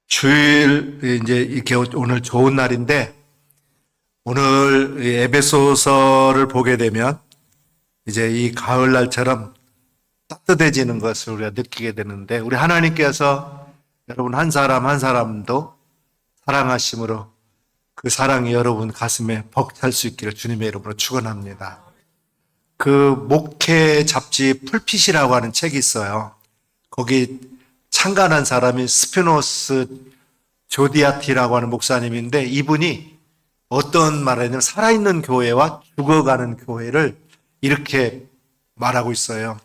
주일 이제 이렇게 오늘 좋은 날인데 오늘 이 에베소서를 보게 되면 이제 이 가을날처럼 따뜻해지는 것을 우리가 느끼게 되는데 우리 하나님께서 여러분 한 사람 한 사람도 사랑하심으로 그 사랑이 여러분 가슴에 벅찰 수 있기를 주님의 이름으로 축원합니다. 그 목회 잡지 풀핏이라고 하는 책이 있어요. 거기 창간한 사람이 스피노스 조디아티라고 하는 목사님인데 이분이 어떤 말을 했냐면 살아있는 교회와 죽어가는 교회를 이렇게 말하고 있어요.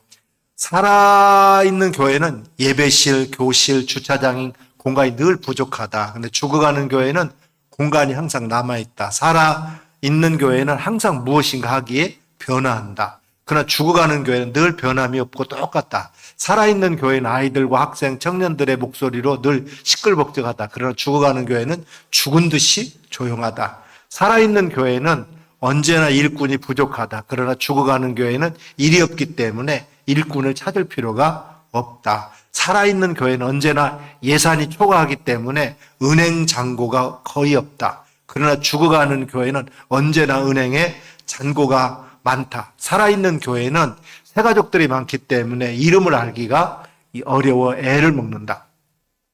살아있는 교회는 예배실, 교실, 주차장 공간이 늘 부족하다. 근데 죽어가는 교회는 공간이 항상 남아있다. 살아있는 교회는 항상 무엇인가 하기에 변화한다. 그러나 죽어가는 교회는 늘 변함이 없고 똑같다. 살아있는 교회는 아이들과 학생, 청년들의 목소리로 늘 시끌벅적하다. 그러나 죽어가는 교회는 죽은 듯이 조용하다. 살아있는 교회는 언제나 일꾼이 부족하다. 그러나 죽어가는 교회는 일이 없기 때문에 일꾼을 찾을 필요가 없다. 살아있는 교회는 언제나 예산이 초과하기 때문에 은행 잔고가 거의 없다. 그러나 죽어가는 교회는 언제나 은행에 잔고가 많다. 살아있는 교회는 새가족들이 많기 때문에 이름을 알기가 어려워 애를 먹는다.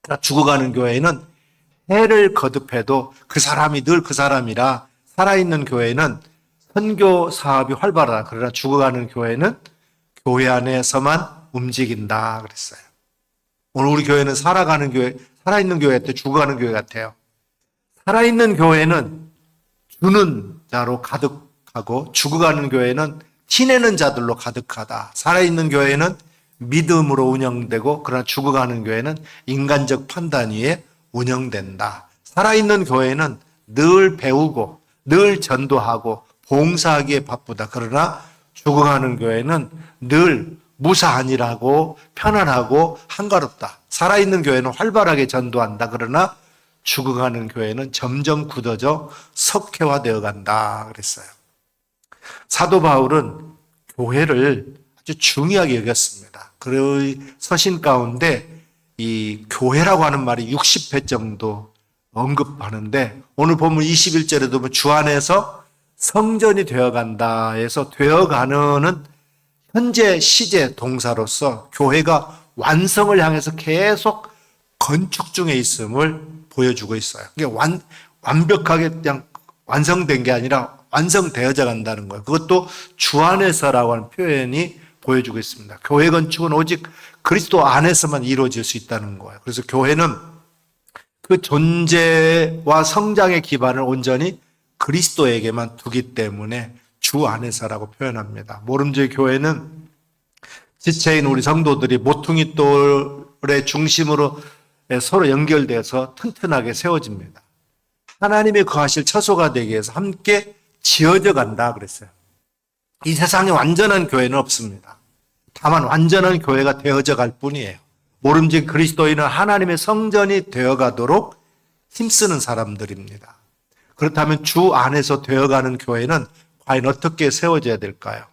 그러나 죽어가는 교회는 해를 거듭해도 그 사람이 늘 그 사람이라 살아있는 교회는 선교 사업이 활발하다. 그러나 죽어가는 교회는 교회 안에서만 움직인다 그랬어요. 오늘 우리 교회는 살아가는 교회, 살아있는 교회 같아 죽어가는 교회 같아요. 살아있는 교회는 주는 자로 가득하고 죽어가는 교회는 티내는 자들로 가득하다. 살아있는 교회는 믿음으로 운영되고 그러나 죽어가는 교회는 인간적 판단 위에 운영된다. 살아있는 교회는 늘 배우고 늘 전도하고 봉사하기에 바쁘다. 그러나 죽어가는 교회는 늘 무사한이라고 편안하고 한가롭다. 살아있는 교회는 활발하게 전도한다. 그러나 죽어가는 교회는 점점 굳어져 석회화되어 간다 그랬어요. 사도 바울은 교회를 아주 중요하게 여겼습니다. 그의 서신 가운데 이 교회라고 하는 말이 60회 정도 언급하는데 오늘 본문 21절에도 보면 주 안에서 성전이 되어간다 해서 되어가는 현재 시제 동사로서 교회가 완성을 향해서 계속 건축 중에 있음을 보여주고 있어요. 이게 완벽하게 그냥 완성된 게 아니라 완성되어져 간다는 거예요. 그것도 주 안에서라고 하는 표현이 보여주고 있습니다. 교회 건축은 오직 그리스도 안에서만 이루어질 수 있다는 거예요. 그래서 교회는 그 존재와 성장의 기반을 온전히 그리스도에게만 두기 때문에 주 안에서라고 표현합니다. 모름지의 교회는 지체인 우리 성도들이 모퉁이 돌의 중심으로 서로 연결돼서 튼튼하게 세워집니다. 하나님의 거하실 처소가 되기 위해서 함께 지어져 간다 그랬어요. 이 세상에 완전한 교회는 없습니다. 다만 완전한 교회가 되어져 갈 뿐이에요. 모름지기 그리스도인은 하나님의 성전이 되어가도록 힘쓰는 사람들입니다. 그렇다면 주 안에서 되어가는 교회는 과연 어떻게 세워져야 될까요?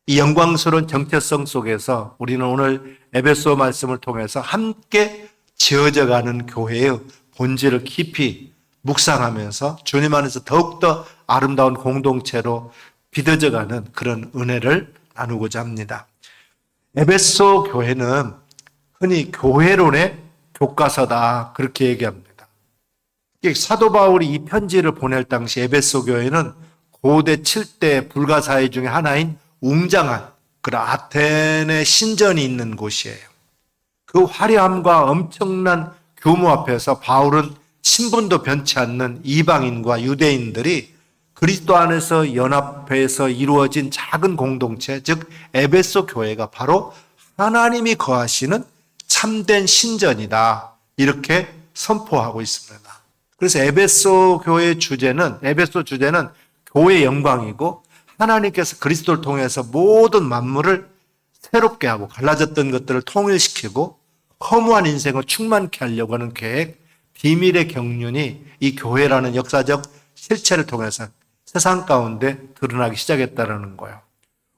이 영광스러운 정체성 속에서 우리는 오늘 에베소 말씀을 통해서 함께 지어져가는 교회의 본질을 깊이 묵상하면서 주님 안에서 더욱더 아름다운 공동체로 빚어져가는 그런 은혜를 나누고자 합니다. 에베소 교회는 흔히 교회론의 교과서다 그렇게 얘기합니다. 사도 바울이 이 편지를 보낼 당시 에베소 교회는 고대 7대 불가사의 중에 하나인 웅장한 그런 아테네 신전이 있는 곳이에요. 그 화려함과 엄청난 규모 앞에서 바울은 신분도 변치 않는 이방인과 유대인들이 그리스도 안에서 연합해서 이루어진 작은 공동체, 즉 에베소 교회가 바로 하나님이 거하시는 참된 신전이다. 이렇게 선포하고 있습니다. 그래서 에베소 주제는 교회의 영광이고 하나님께서 그리스도를 통해서 모든 만물을 새롭게 하고 갈라졌던 것들을 통일시키고 허무한 인생을 충만케 하려고 하는 계획, 비밀의 경륜이 이 교회라는 역사적 실체를 통해서 세상 가운데 드러나기 시작했다는 거예요.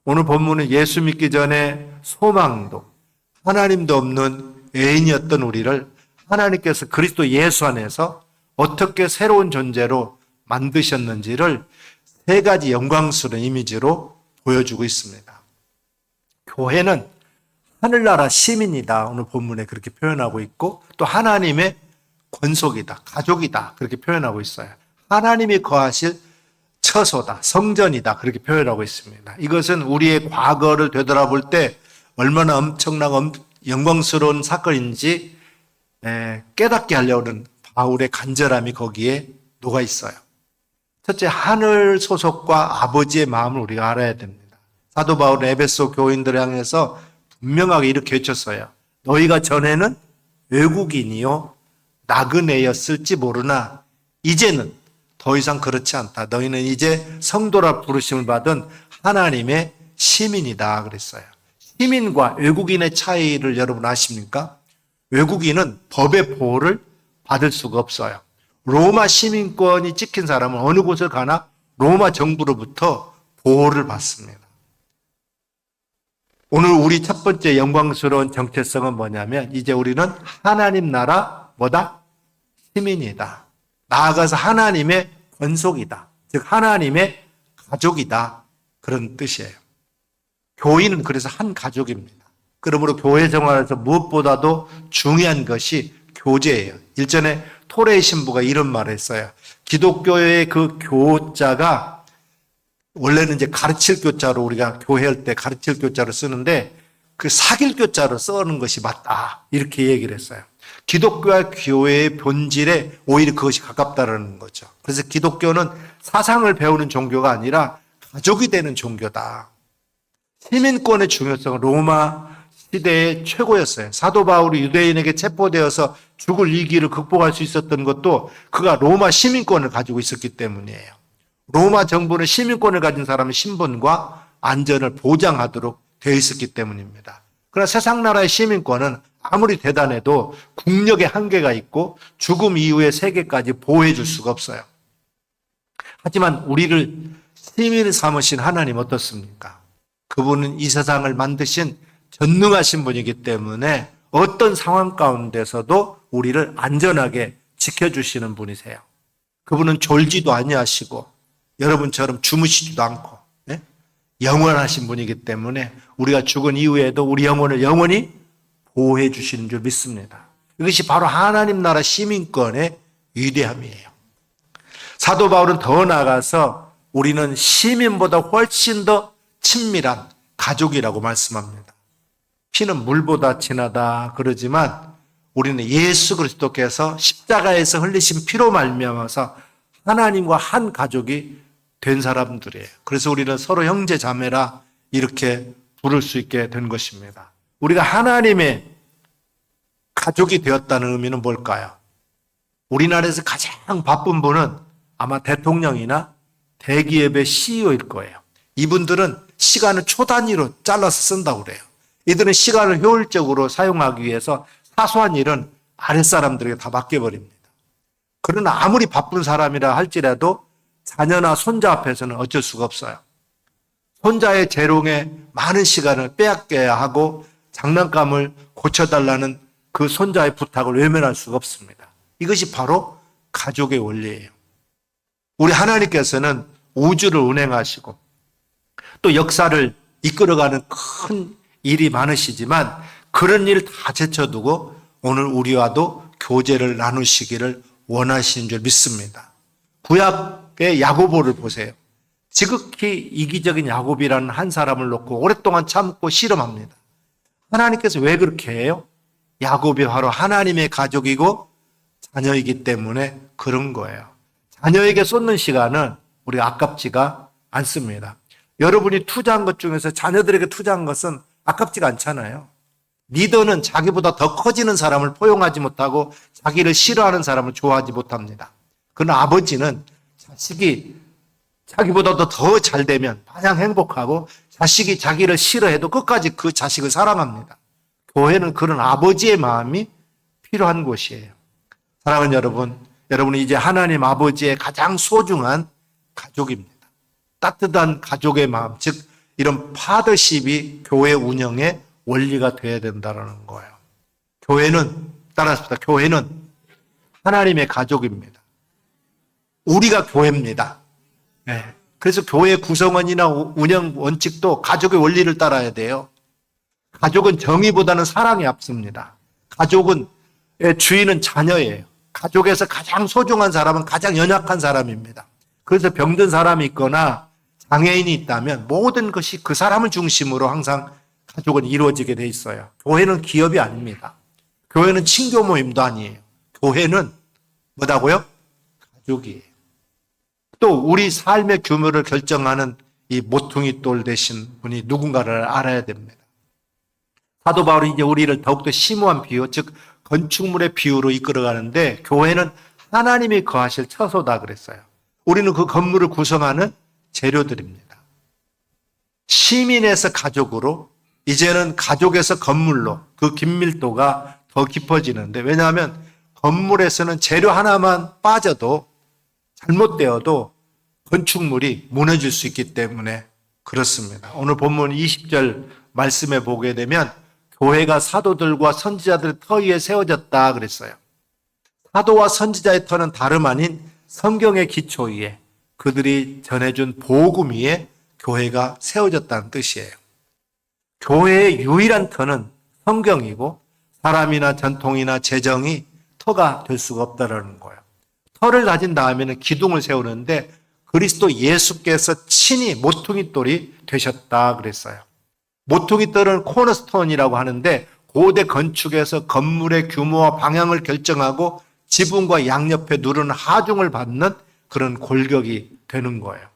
오늘 본문은 예수 믿기 전에 소망도 하나님도 없는 애인이었던 우리를 하나님께서 그리스도 예수 안에서 어떻게 새로운 존재로 만드셨는지를 세 가지 영광스러운 이미지로 보여주고 있습니다. 교회는 하늘나라 시민이다. 오늘 본문에 그렇게 표현하고 있고 또 하나님의 권속이다. 가족이다. 그렇게 표현하고 있어요. 하나님이 거하실 처소다. 성전이다. 그렇게 표현하고 있습니다. 이것은 우리의 과거를 되돌아볼 때 얼마나 엄청나고 영광스러운 사건인지 깨닫게 하려는 바울의 간절함이 거기에 녹아 있어요. 첫째, 하늘 소속과 아버지의 마음을 우리가 알아야 됩니다. 사도 바울은 에베소 교인들을 향해서 분명하게 이렇게 외쳤어요. 너희가 전에는 외국인이요 나그네였을지 모르나 이제는 더 이상 그렇지 않다. 너희는 이제 성도라 부르심을 받은 하나님의 시민이다 그랬어요. 시민과 외국인의 차이를 여러분 아십니까? 외국인은 법의 보호를 받을 수가 없어요. 로마 시민권이 찍힌 사람은 어느 곳을 가나 로마 정부로부터 보호를 받습니다. 오늘 우리 첫 번째 영광스러운 정체성은 뭐냐면 이제 우리는 하나님 나라 뭐다? 시민이다. 나아가서 하나님의 권속이다. 즉 하나님의 가족이다. 그런 뜻이에요. 교인은 그래서 한 가족입니다. 그러므로 교회 생활에서 무엇보다도 중요한 것이 교제예요. 일전에 토레 신부가 이런 말을 했어요. 기독교의 그 교자가 원래는 이제 가르칠 교자로 우리가 교회할 때 가르칠 교자로 쓰는데 그 사귈 교자로 쓰는 것이 맞다. 이렇게 얘기를 했어요. 기독교와 교회의 본질에 오히려 그것이 가깝다는 거죠. 그래서 기독교는 사상을 배우는 종교가 아니라 가족이 되는 종교다. 시민권의 중요성은 로마 시대의 최고였어요. 사도 바울이 유대인에게 체포되어서 죽을 위기를 극복할 수 있었던 것도 그가 로마 시민권을 가지고 있었기 때문이에요. 로마 정부는 시민권을 가진 사람의 신분과 안전을 보장하도록 되어 있었기 때문입니다. 그러나 세상 나라의 시민권은 아무리 대단해도 국력의 한계가 있고 죽음 이후의 세계까지 보호해 줄 수가 없어요. 하지만 우리를 시민 삼으신 하나님 어떻습니까? 그분은 이 세상을 만드신 전능하신 분이기 때문에 어떤 상황 가운데서도 우리를 안전하게 지켜주시는 분이세요. 그분은 졸지도 아니하시고 여러분처럼 주무시지도 않고 영원하신 분이기 때문에 우리가 죽은 이후에도 우리 영혼을 영원히 보호해 주시는 줄 믿습니다. 이것이 바로 하나님 나라 시민권의 위대함이에요. 사도 바울은 더 나아가서 우리는 시민보다 훨씬 더 친밀한 가족이라고 말씀합니다. 피는 물보다 진하다 그러지만 우리는 예수 그리스도께서 십자가에서 흘리신 피로 말미암아서 하나님과 한 가족이 된 사람들이에요. 그래서 우리는 서로 형제 자매라 이렇게 부를 수 있게 된 것입니다. 우리가 하나님의 가족이 되었다는 의미는 뭘까요? 우리나라에서 가장 바쁜 분은 아마 대통령이나 대기업의 CEO일 거예요. 이분들은 시간을 초 단위로 잘라서 쓴다고 그래요. 이들은 시간을 효율적으로 사용하기 위해서 사소한 일은 아랫사람들에게 다 맡겨버립니다. 그러나 아무리 바쁜 사람이라 할지라도 자녀나 손자 앞에서는 어쩔 수가 없어요. 손자의 재롱에 많은 시간을 빼앗겨야 하고 장난감을 고쳐달라는 그 손자의 부탁을 외면할 수가 없습니다. 이것이 바로 가족의 원리예요. 우리 하나님께서는 우주를 운행하시고 또 역사를 이끌어가는 큰 일이 많으시지만 그런 일 다 제쳐두고 오늘 우리와도 교제를 나누시기를 원하시는 줄 믿습니다. 구약의 야고보를 보세요. 지극히 이기적인 야곱이라는 한 사람을 놓고 오랫동안 참고 실험합니다. 하나님께서 왜 그렇게 해요? 야곱이 바로 하나님의 가족이고 자녀이기 때문에 그런 거예요. 자녀에게 쏟는 시간은 우리가 아깝지가 않습니다. 여러분이 투자한 것 중에서 자녀들에게 투자한 것은 아깝지가 않잖아요. 리더는 자기보다 더 커지는 사람을 포용하지 못하고 자기를 싫어하는 사람을 좋아하지 못합니다. 그러나 아버지는 자식이 자기보다 더 잘 되면 가장 행복하고 자식이 자기를 싫어해도 끝까지 그 자식을 사랑합니다. 교회는 그런 아버지의 마음이 필요한 곳이에요. 사랑하는 여러분, 여러분은 이제 하나님 아버지의 가장 소중한 가족입니다. 따뜻한 가족의 마음, 즉 이런 파더십이 교회 운영의 원리가 되어야 된다는 거예요. 교회는 따라합시다. 교회는 하나님의 가족입니다. 우리가 교회입니다. 네. 그래서 교회 구성원이나 운영 원칙도 가족의 원리를 따라야 돼요. 가족은 정의보다는 사랑이 앞섭니다. 가족은 주인은 자녀예요. 가족에서 가장 소중한 사람은 가장 연약한 사람입니다. 그래서 병든 사람이 있거나 장애인이 있다면 모든 것이 그 사람을 중심으로 항상 가족은 이루어지게 돼 있어요. 교회는 기업이 아닙니다. 교회는 친교 모임도 아니에요. 교회는 뭐다고요? 가족이에요. 또 우리 삶의 규모를 결정하는 이 모퉁이 돌 되신 분이 누군가를 알아야 됩니다. 사도 바울이 이제 우리를 더욱더 심오한 비유, 즉 건축물의 비유로 이끌어가는데 교회는 하나님이 거하실 처소다 그랬어요. 우리는 그 건물을 구성하는 재료들입니다. 시민에서 가족으로 이제는 가족에서 건물로 그 긴밀도가 더 깊어지는데 왜냐하면 건물에서는 재료 하나만 빠져도 잘못되어도 건축물이 무너질 수 있기 때문에 그렇습니다. 오늘 본문 20절 말씀에 보게 되면 교회가 사도들과 선지자들의 터 위에 세워졌다 그랬어요. 사도와 선지자의 터는 다름 아닌 성경의 기초 위에 그들이 전해준 복음 위에 교회가 세워졌다는 뜻이에요. 교회의 유일한 터는 성경이고 사람이나 전통이나 재정이 터가 될 수가 없다는 거예요. 터를 가진 다음에는 기둥을 세우는데 그리스도 예수께서 친히 모퉁이 돌이 되셨다 그랬어요. 모퉁이 돌은 코너스톤이라고 하는데 고대 건축에서 건물의 규모와 방향을 결정하고 지붕과 양옆에 누르는 하중을 받는 그런 골격이 되는 거예요.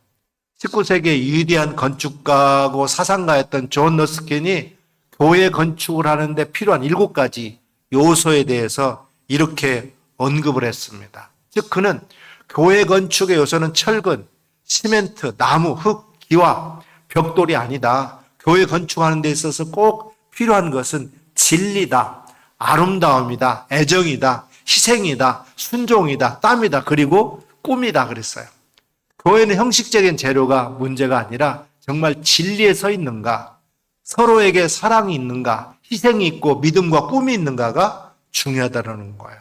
19세기의 위대한 건축가고 사상가였던 존 러스킨이 교회 건축을 하는데 필요한 7가지 요소에 대해서 이렇게 언급을 했습니다. 즉 그는 교회 건축의 요소는 철근, 시멘트, 나무, 흙, 기와, 벽돌이 아니다. 교회 건축하는 데 있어서 꼭 필요한 것은 진리다, 아름다움이다, 애정이다, 희생이다, 순종이다, 땀이다, 그리고 꿈이다 그랬어요. 교회는 형식적인 재료가 문제가 아니라 정말 진리에 서 있는가, 서로에게 사랑이 있는가, 희생이 있고 믿음과 꿈이 있는가가 중요하다는 거예요.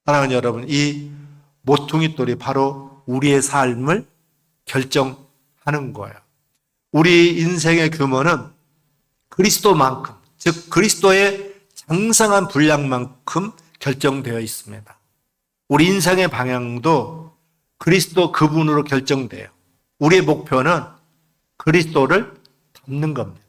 사랑하는 여러분, 이 모퉁이 돌이 바로 우리의 삶을 결정하는 거예요. 우리 인생의 규모는 그리스도만큼, 즉 그리스도의 장성한 분량만큼 결정되어 있습니다. 우리 인생의 방향도 그리스도 그분으로 결정돼요. 우리의 목표는 그리스도를 닮는 겁니다.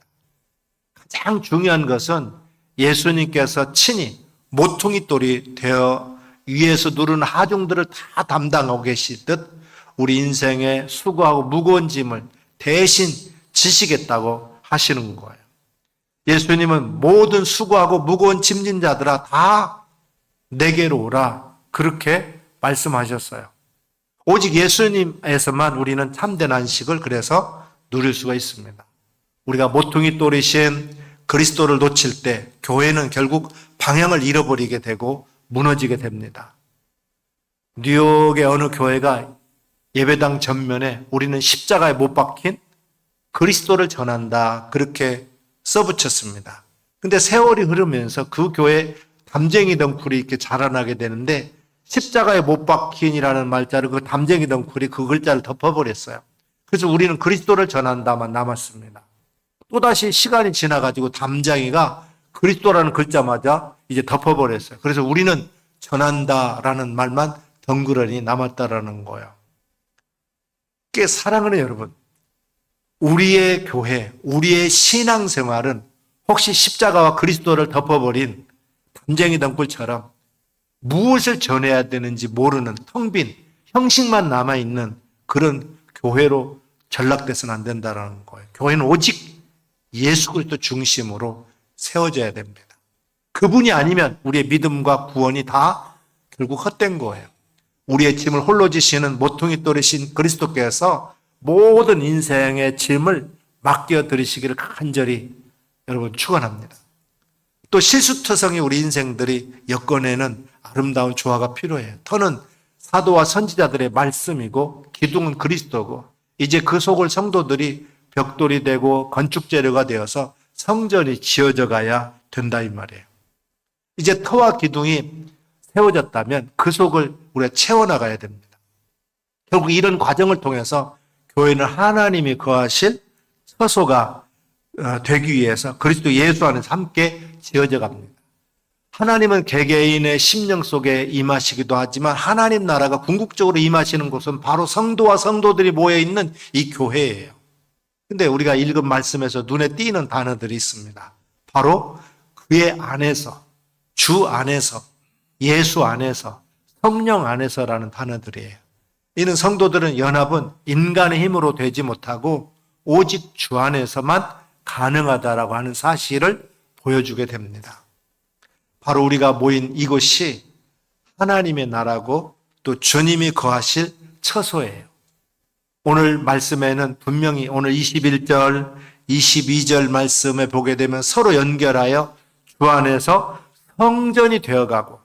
가장 중요한 것은 예수님께서 친히 모퉁이 돌이 되어 위에서 누르는 하중들을 다 담당하고 계시듯 우리 인생의 수고하고 무거운 짐을 대신 지시겠다고 하시는 거예요. 예수님은 모든 수고하고 무거운 짐진 자들아 다 내게로 오라 그렇게 말씀하셨어요. 오직 예수님에서만 우리는 참된 안식을 그래서 누릴 수가 있습니다. 우리가 모퉁이 돌이신 그리스도를 놓칠 때 교회는 결국 방향을 잃어버리게 되고 무너지게 됩니다. 뉴욕의 어느 교회가 예배당 전면에 우리는 십자가에 못 박힌 그리스도를 전한다 그렇게 써붙였습니다. 근데 세월이 흐르면서 그 교회 담쟁이 덩쿨이 이렇게 자라나게 되는데 십자가에 못 박힌이라는 말자를 그 담쟁이 덩쿨이 그 글자를 덮어버렸어요. 그래서 우리는 그리스도를 전한다만 남았습니다. 또다시 시간이 지나가지고 담쟁이가 그리스도라는 글자마저 이제 덮어버렸어요. 그래서 우리는 전한다라는 말만 덩그러니 남았다라는 거예요. 사랑하는 여러분, 우리의 교회, 우리의 신앙생활은 혹시 십자가와 그리스도를 덮어버린 담쟁이 덩굴처럼 무엇을 전해야 되는지 모르는 텅 빈 형식만 남아있는 그런 교회로 전락돼서는 안 된다는 거예요. 교회는 오직 예수 그리스도 중심으로 세워져야 됩니다. 그분이 아니면 우리의 믿음과 구원이 다 결국 헛된 거예요. 우리의 짐을 홀로 지시는 모퉁이 돌이신 그리스도께서 모든 인생의 짐을 맡겨 드리시기를 간절히 여러분 축원합니다. 또 실수투성이 우리 인생들이 엮어내는 아름다운 조화가 필요해요. 터는 사도와 선지자들의 말씀이고 기둥은 그리스도고 이제 그 속을 성도들이 벽돌이 되고 건축재료가 되어서 성전이 지어져 가야 된다 이 말이에요. 이제 터와 기둥이 세워졌다면 그 속을 우리가 채워나가야 됩니다. 결국 이런 과정을 통해서 교회는 하나님이 거하실 처소가 되기 위해서 그리스도 예수 안에서 함께 지어져 갑니다. 하나님은 개개인의 심령 속에 임하시기도 하지만 하나님 나라가 궁극적으로 임하시는 곳은 바로 성도와 성도들이 모여있는 이 교회예요. 근데 우리가 읽은 말씀에서 눈에 띄는 단어들이 있습니다. 바로 그의 안에서, 주 안에서, 예수 안에서, 성령 안에서라는 단어들이에요. 이는 성도들은 연합은 인간의 힘으로 되지 못하고 오직 주 안에서만 가능하다라고 하는 사실을 보여주게 됩니다. 바로 우리가 모인 이곳이 하나님의 나라고 또 주님이 거하실 처소예요. 오늘 말씀에는 분명히 오늘 21절, 22절 말씀에 보게 되면 서로 연결하여 주 안에서 성전이 되어가고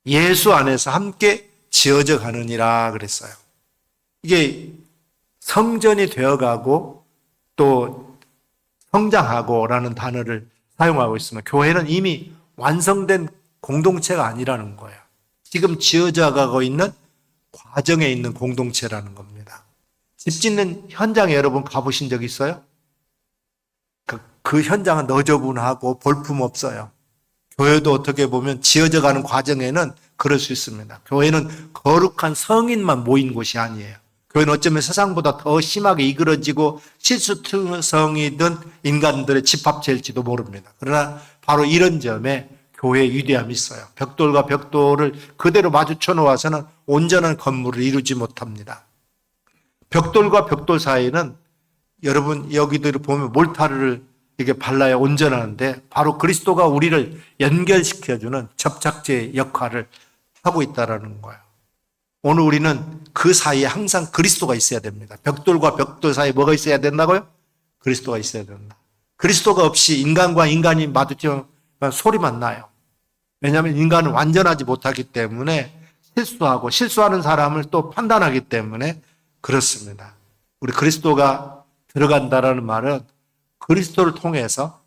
예수 안에서 함께 지어져 가느니라 그랬어요. 이게 성전이 되어가고 또 성장하고라는 단어를 사용하고 있으면 교회는 이미 완성된 공동체가 아니라는 거예요. 지금 지어져 가고 있는 과정에 있는 공동체라는 겁니다. 집 짓는 현장에 여러분 가보신 적 있어요? 그 현장은 너저분하고 볼품 없어요. 교회도 어떻게 보면 지어져 가는 과정에는 그럴 수 있습니다. 교회는 거룩한 성인만 모인 곳이 아니에요. 교회는 어쩌면 세상보다 더 심하게 이그러지고 실수성이든 인간들의 집합체일지도 모릅니다. 그러나 바로 이런 점에 교회의 위대함이 있어요. 벽돌과 벽돌을 그대로 마주쳐 놓아서는 온전한 건물을 이루지 못합니다. 벽돌과 벽돌 사이에는 여러분 여기들 보면 몰타르를 이게 발라야 온전하는데 바로 그리스도가 우리를 연결시켜주는 접착제 역할을 하고 있다는 거예요. 오늘 우리는 그 사이에 항상 그리스도가 있어야 됩니다. 벽돌과 벽돌 사이에 뭐가 있어야 된다고요? 그리스도가 있어야 된다. 그리스도가 없이 인간과 인간이 마주치면 소리만 나요. 왜냐하면 인간은 완전하지 못하기 때문에 실수하고 실수하는 사람을 또 판단하기 때문에 그렇습니다. 우리 그리스도가 들어간다라는 말은 그리스도를 통해서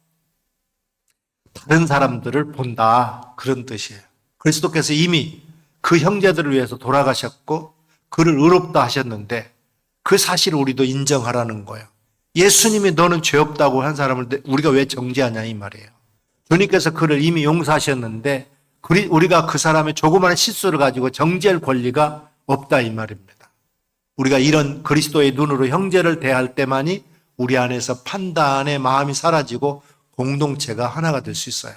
다른 사람들을 본다 그런 뜻이에요. 그리스도께서 이미 그 형제들을 위해서 돌아가셨고 그를 의롭다 하셨는데 그 사실을 우리도 인정하라는 거예요. 예수님이 너는 죄 없다고 한 사람을 우리가 왜 정죄하냐 이 말이에요. 주님께서 그를 이미 용서하셨는데 우리가 그 사람의 조그마한 실수를 가지고 정죄할 권리가 없다 이 말입니다. 우리가 이런 그리스도의 눈으로 형제를 대할 때만이 우리 안에서 판단의 마음이 사라지고 공동체가 하나가 될 수 있어요.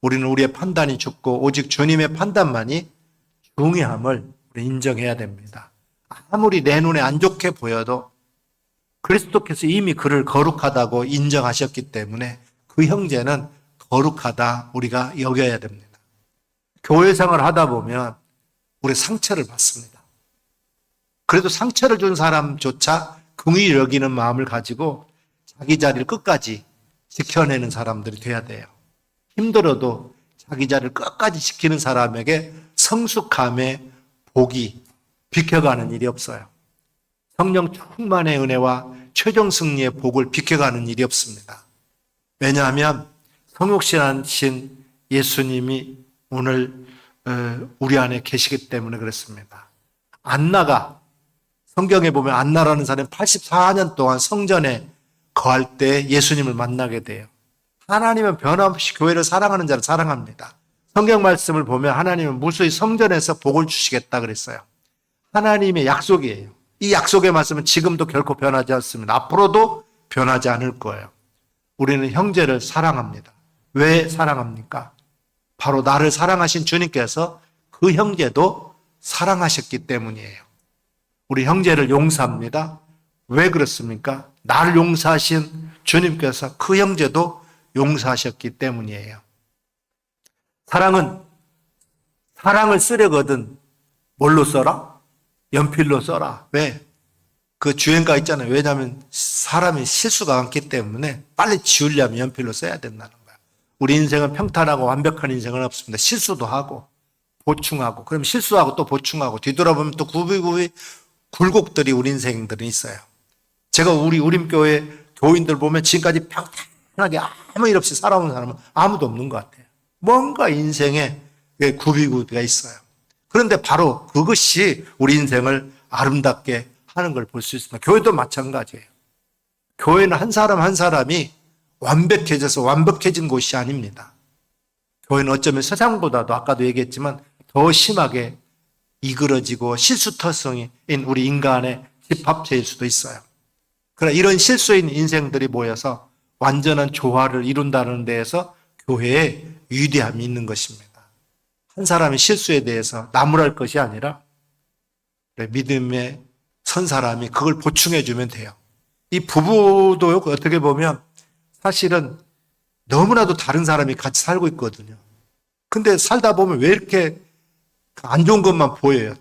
우리는 우리의 판단이 죽고 오직 주님의 판단만이 중요함을 우리 인정해야 됩니다. 아무리 내 눈에 안 좋게 보여도 그리스도께서 이미 그를 거룩하다고 인정하셨기 때문에 그 형제는 거룩하다 우리가 여겨야 됩니다. 교회 생활을 하다 보면 우리 상처를 받습니다. 그래도 상처를 준 사람조차 긍휼히 여기는 마음을 가지고 자기 자리를 끝까지 지켜내는 사람들이 돼야 돼요. 힘들어도 자기 자리를 끝까지 지키는 사람에게 성숙함의 복이 비켜가는 일이 없어요. 성령 충만의 은혜와 최종 승리의 복을 비켜가는 일이 없습니다. 왜냐하면 성육신하신 예수님이 오늘 우리 안에 계시기 때문에 그렇습니다. 안나가 성경에 보면 안나라는 사람이 84년 동안 성전에 거할 때 예수님을 만나게 돼요. 하나님은 변함없이 교회를 사랑하는 자를 사랑합니다. 성경 말씀을 보면 하나님은 무수히 성전에서 복을 주시겠다 그랬어요. 하나님의 약속이에요. 이 약속의 말씀은 지금도 결코 변하지 않습니다. 앞으로도 변하지 않을 거예요. 우리는 형제를 사랑합니다. 왜 사랑합니까? 바로 나를 사랑하신 주님께서 그 형제도 사랑하셨기 때문이에요. 우리 형제를 용서합니다. 왜 그렇습니까? 나를 용서하신 주님께서 그 형제도 용서하셨기 때문이에요. 사랑을 쓰려거든 뭘로 써라? 연필로 써라. 왜? 그 주행가 있잖아요. 왜냐하면 사람이 실수가 많기 때문에 빨리 지우려면 연필로 써야 된다는 거야. 우리 인생은 평탄하고 완벽한 인생은 없습니다. 실수도 하고 보충하고 그럼 실수하고 또 보충하고 뒤돌아보면 또 구비구비 굴곡들이 우리 인생들은 있어요. 제가 우리 우림교회 교인들 보면 지금까지 평탄하게 아무 일 없이 살아온 사람은 아무도 없는 것 같아요. 뭔가 인생에 구비구비가 있어요. 그런데 바로 그것이 우리 인생을 아름답게 하는 걸 볼 수 있습니다. 교회도 마찬가지예요. 교회는 한 사람 한 사람이 완벽해져서 완벽해진 곳이 아닙니다. 교회는 어쩌면 세상보다도 아까도 얘기했지만 더 심하게 이그러지고 실수터성인 우리 인간의 집합체일 수도 있어요. 그러나 이런 실수인 인생들이 모여서 완전한 조화를 이룬다는 데에서 교회의 위대함이 있는 것입니다. 한 사람의 실수에 대해서 나무랄 것이 아니라 믿음에 선 사람이 그걸 보충해 주면 돼요. 이 부부도 어떻게 보면 사실은 너무나도 다른 사람이 같이 살고 있거든요. 근데 살다 보면 왜 이렇게 안 좋은 것만 보여요?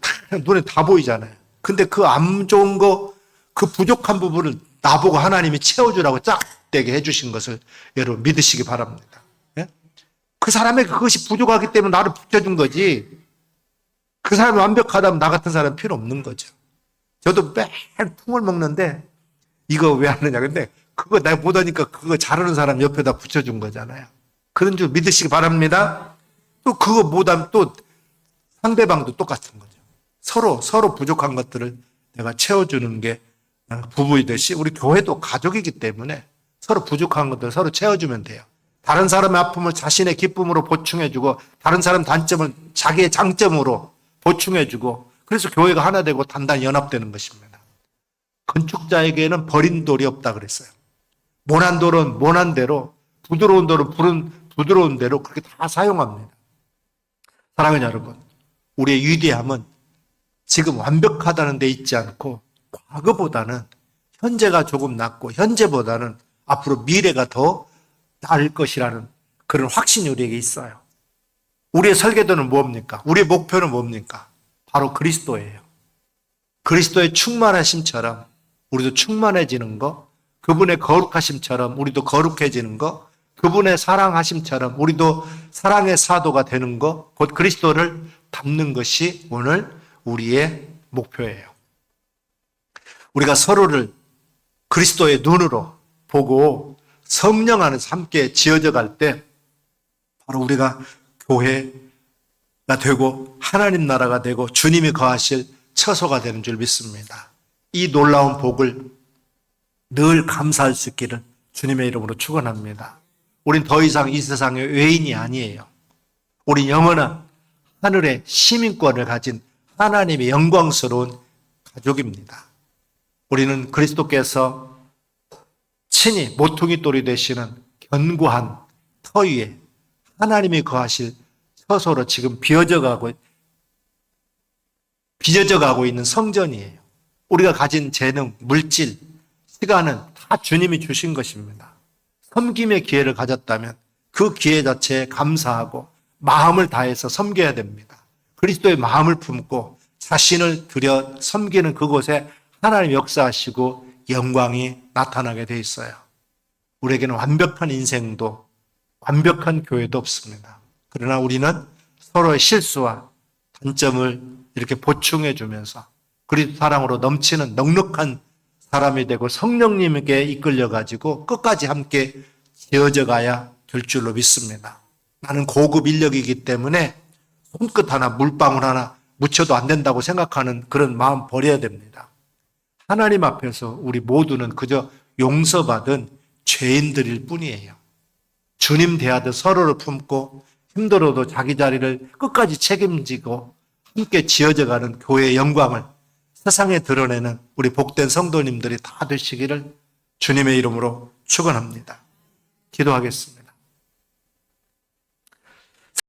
눈에 다 보이잖아요. 근데 그 안 좋은 거, 그 부족한 부분을 나보고 하나님이 채워주라고 짝대게 해주신 것을 여러분 믿으시기 바랍니다. 예? 그 사람에게 그것이 부족하기 때문에 나를 붙여준 거지. 그 사람이 완벽하다면 나 같은 사람 필요 없는 거죠. 저도 매일 콩을 먹는데 이거 왜 하느냐. 근데 그거 내가 못하니까 그거 잘하는 사람 옆에다 붙여준 거잖아요. 그런 줄 믿으시기 바랍니다. 또 그거 못하면 또 상대방도 똑같은 거죠. 서로 부족한 것들을 내가 채워주는 게 부부이듯이 우리 교회도 가족이기 때문에 서로 부족한 것들을 서로 채워주면 돼요. 다른 사람의 아픔을 자신의 기쁨으로 보충해주고 다른 사람 단점을 자기의 장점으로 보충해주고 그래서 교회가 하나 되고 단단히 연합되는 것입니다. 건축자에게는 버린 돌이 없다 그랬어요. 모난 돌은 모난 대로, 부드러운 돌은 부드러운 대로 그렇게 다 사용합니다. 사랑하는 여러분, 우리의 위대함은 지금 완벽하다는 데 있지 않고 과거보다는 현재가 조금 낫고 현재보다는 앞으로 미래가 더 나을 것이라는 그런 확신이 우리에게 있어요. 우리의 설계도는 뭡니까? 우리의 목표는 뭡니까? 바로 그리스도예요. 그리스도의 충만하심처럼 우리도 충만해지는 거, 그분의 거룩하심처럼 우리도 거룩해지는 거, 그분의 사랑하심처럼 우리도 사랑의 사도가 되는 거, 곧 그리스도를 닮는 것이 오늘 우리의 목표예요. 우리가 서로를 그리스도의 눈으로 보고 성령 안에서 함께 지어져 갈 때 바로 우리가 교회가 되고 하나님 나라가 되고 주님이 거하실 처소가 되는 줄 믿습니다. 이 놀라운 복을 늘 감사할 수 있기를 주님의 이름으로 축원합니다. 우린 더 이상 이 세상의 외인이 아니에요. 우린 영원한 하늘의 시민권을 가진 하나님의 영광스러운 가족입니다. 우리는 그리스도께서 친히 모퉁이 돌이 되시는 견고한 터 위에 하나님이 거하실 처소로 지금 빚어져 가고 있는 성전이에요. 우리가 가진 재능, 물질, 시간은 다 주님이 주신 것입니다. 섬김의 기회를 가졌다면 그 기회 자체에 감사하고 마음을 다해서 섬겨야 됩니다. 그리스도의 마음을 품고 자신을 들여 섬기는 그곳에 하나님 역사하시고 영광이 나타나게 돼 있어요. 우리에게는 완벽한 인생도 완벽한 교회도 없습니다. 그러나 우리는 서로의 실수와 단점을 이렇게 보충해 주면서 그리스도 사랑으로 넘치는 넉넉한 사람이 되고 성령님에게 이끌려 가지고 끝까지 함께 지어져 가야 될 줄로 믿습니다. 나는 고급 인력이기 때문에 손끝 하나 물방울 하나 묻혀도 안 된다고 생각하는 그런 마음 버려야 됩니다. 하나님 앞에서 우리 모두는 그저 용서받은 죄인들일 뿐이에요. 주님 대하듯 서로를 품고 힘들어도 자기 자리를 끝까지 책임지고 함께 지어져가는 교회의 영광을 세상에 드러내는 우리 복된 성도님들이 다 되시기를 주님의 이름으로 축원합니다. 기도하겠습니다.